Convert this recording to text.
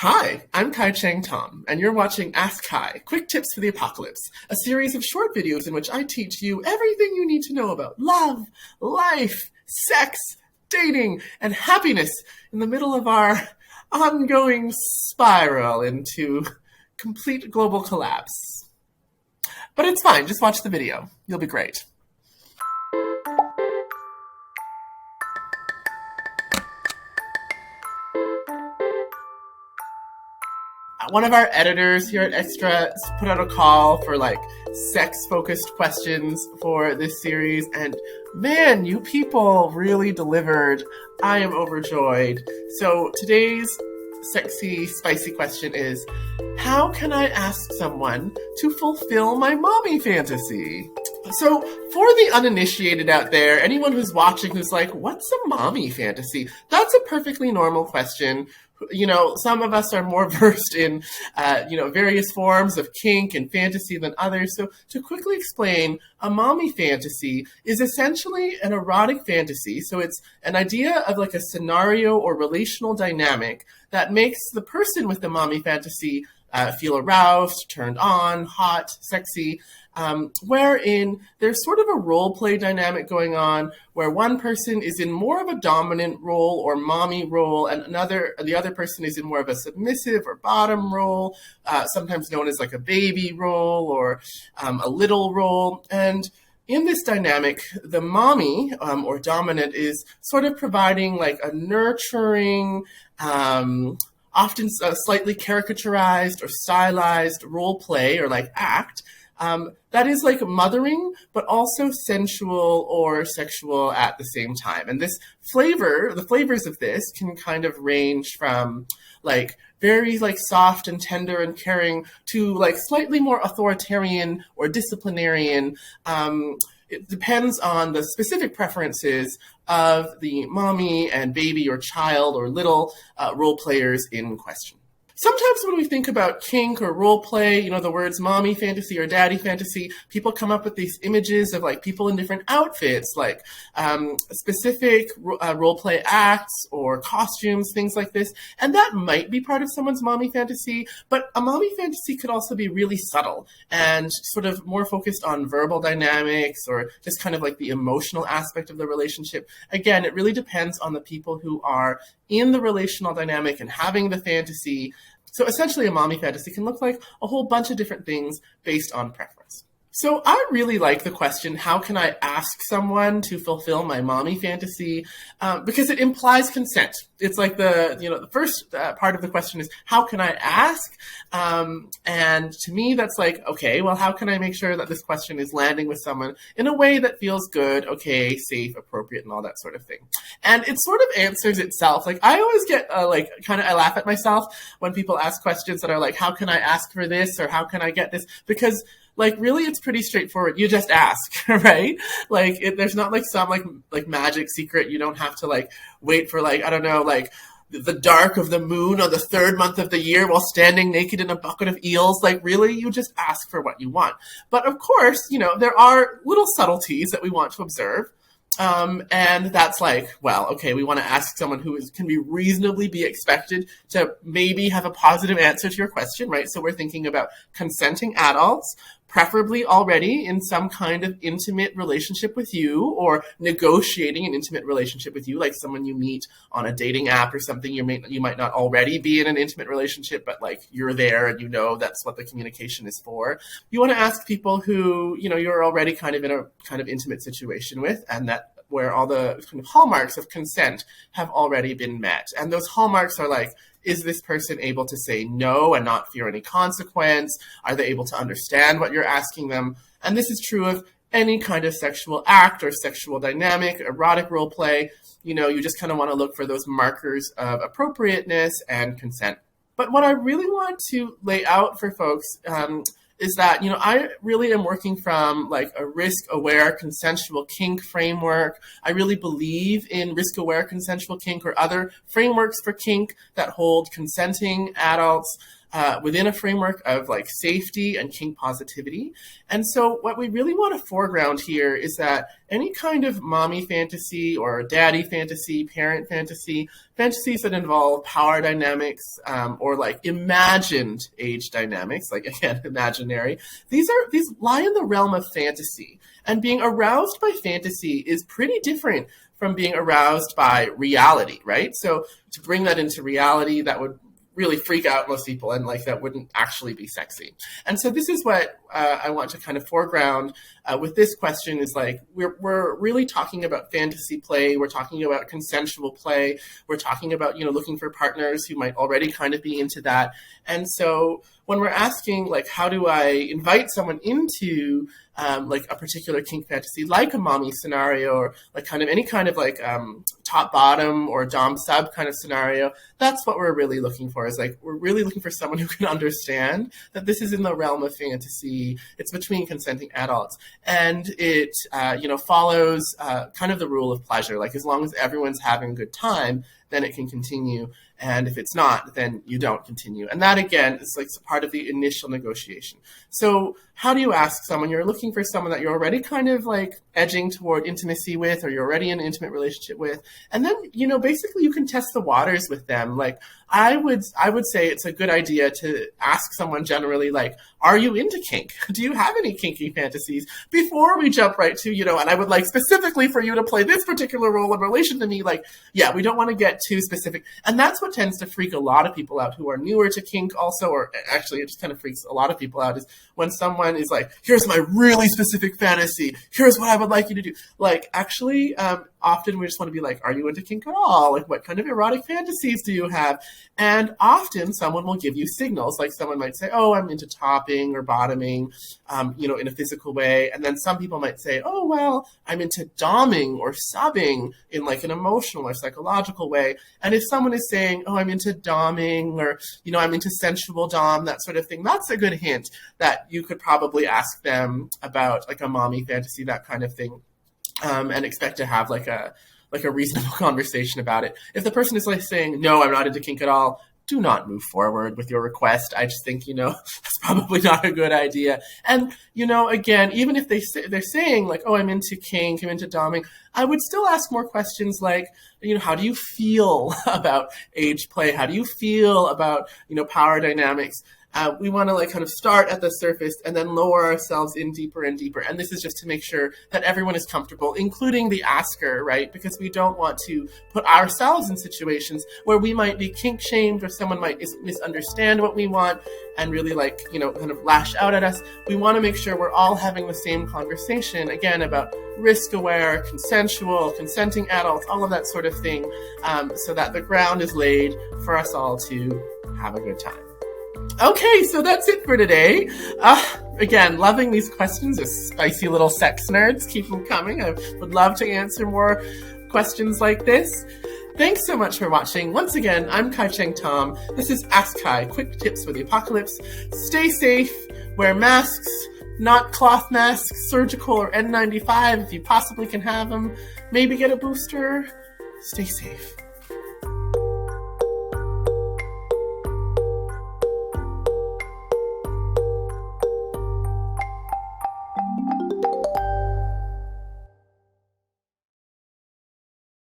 Hi, I'm Kai Chang Tom, and you're watching Ask Kai, Quick Tips for the Apocalypse, a series of short videos in which I teach you everything you need to know about love, life, sex, dating, and happiness in the middle of our ongoing spiral into complete global collapse. But it's fine, just watch the video. You'll be great. One of our editors here at Xtra put out a call for sex-focused questions for this series, and man, you people really delivered. I am overjoyed. So today's sexy, spicy question is, how can I ask someone to fulfill my mommy fantasy? So for the uninitiated out there, anyone who's watching who's like, what's a mommy fantasy? That's a perfectly normal question. You know, some of us are more versed in, various forms of kink and fantasy than others. So to quickly explain, a mommy fantasy is essentially an erotic fantasy. So it's an idea of like a scenario or relational dynamic that makes the person with the mommy fantasy feel aroused, turned on, hot, sexy, wherein there's sort of a role play dynamic going on where one person is in more of a dominant role or mommy role, and the other person is in more of a submissive or bottom role, sometimes known as like a baby role or a little role. And in this dynamic, the mommy or dominant is sort of providing like a nurturing, often slightly caricaturized or stylized role play or like act that is like mothering, but also sensual or sexual at the same time. And this the flavors of this can kind of range from like very like soft and tender and caring to like slightly more authoritarian or disciplinarian. It depends on the specific preferences of the mommy and baby or child or little role players in question. Sometimes when we think about kink or role play, you know, the words mommy fantasy or daddy fantasy, people come up with these images of like people in different outfits, like specific role play acts or costumes, things like this. And that might be part of someone's mommy fantasy, but a mommy fantasy could also be really subtle and sort of more focused on verbal dynamics or just kind of like the emotional aspect of the relationship. Again, it really depends on the people who are in the relational dynamic and having the fantasy. So essentially a mommy fantasy can look like a whole bunch of different things based on preference. So I really like the question, how can I ask someone to fulfill my mommy fantasy? Because it implies consent. It's like the first part of the question is, how can I ask? And to me, that's like, okay, well, how can I make sure that this question is landing with someone in a way that feels good, okay, safe, appropriate, and all that sort of thing. And it sort of answers itself. Like I always get I laugh at myself when people ask questions that are like, how can I ask for this? Or how can I get this? Because like really, it's pretty straightforward. You just ask, right? Like there's not like some like magic secret. You don't have to like wait for like, I don't know, like the dark of the moon on the third month of the year while standing naked in a bucket of eels. Like really, you just ask for what you want. But of course, you know, there are little subtleties that we want to observe. And that's like, well, okay, we want to ask someone who can be reasonably be expected to maybe have a positive answer to your question, right? So we're thinking about consenting adults, preferably already in some kind of intimate relationship with you or negotiating an intimate relationship with you, like someone you meet on a dating app or something. You might not already be in an intimate relationship, but like you're there and you know that's what the communication is for. You want to ask people who, you know, you're already kind of in a kind of intimate situation with, and that where all the kind of hallmarks of consent have already been met. And those hallmarks are like, is this person able to say no and not fear any consequence? Are they able to understand what you're asking them? And this is true of any kind of sexual act or sexual dynamic, erotic role play. You know, you just kind of want to look for those markers of appropriateness and consent. But what I really want to lay out for folks is that, you know, I really am working from like a risk-aware consensual kink framework. I really believe in risk-aware consensual kink or other frameworks for kink that hold consenting adults within a framework of like safety and kink positivity. And so what we really want to foreground here is that any kind of mommy fantasy or daddy fantasy, parent fantasy, fantasies that involve power dynamics or like imagined age dynamics, like again, imaginary, these lie in the realm of fantasy. And being aroused by fantasy is pretty different from being aroused by reality, right? So to bring that into reality, that would really freak out most people, and like that wouldn't actually be sexy. And so this is what I want to kind of foreground with this question is like we're really talking about fantasy play, we're talking about consensual play, we're talking about looking for partners who might already kind of be into that. And so when we're asking like how do I invite someone into like a particular kink fantasy, like a mommy scenario, or like kind of any kind of like top bottom or dom sub kind of scenario, that's what we're really looking for. Is like we're really looking for someone who can understand that this is in the realm of fantasy. It's between consenting adults, and it follows kind of the rule of pleasure. Like as long as everyone's having a good time, then it can continue. And if it's not, then you don't continue. And that, again, is like part of the initial negotiation. So how do you ask someone? You're looking for someone that you're already kind of like edging toward intimacy with, or you're already in an intimate relationship with. And then, basically you can test the waters with them. Like I would say it's a good idea to ask someone generally, like, are you into kink? Do you have any kinky fantasies? Before we jump right to, and I would like specifically for you to play this particular role in relation to me, like, yeah, we don't want to get too specific. And that's what tends to freak a lot of people out who are newer to kink also, or actually it just kind of freaks a lot of people out, is when someone is like, here's my really specific fantasy, here's what I would like you to do. Like, actually, often we just want to be like, are you into kink at all? Like, what kind of erotic fantasies do you have? And often someone will give you signals. Like someone might say, oh, I'm into topping or bottoming, in a physical way. And then some people might say, oh, well, I'm into doming or subbing in like an emotional or psychological way. And if someone is saying, oh, I'm into doming, or, I'm into sensual dom, that sort of thing, that's a good hint that you could probably ask them about like a mommy fantasy, that kind of thing. And expect to have like a reasonable conversation about it. If the person is like saying, no, I'm not into kink at all, do not move forward with your request. I just think, it's probably not a good idea. And, again, even if they're saying like, oh, I'm into kink, I'm into doming, I would still ask more questions like, how do you feel about age play? How do you feel about, power dynamics? We want to like kind of start at the surface and then lower ourselves in deeper and deeper. And this is just to make sure that everyone is comfortable, including the asker, right? Because we don't want to put ourselves in situations where we might be kink shamed, or someone might misunderstand what we want and really like, kind of lash out at us. We want to make sure we're all having the same conversation, again, about risk aware, consensual, consenting adults, all of that sort of thing, so that the ground is laid for us all to have a good time. Okay, so that's it for today. Again, loving these questions as spicy little sex nerds. Keep them coming. I would love to answer more questions like this. Thanks so much for watching. Once again, I'm Kai Cheng Tom. This is Ask Kai, quick tips for the apocalypse. Stay safe, wear masks, not cloth masks, surgical or N95 if you possibly can have them. Maybe get a booster. Stay safe.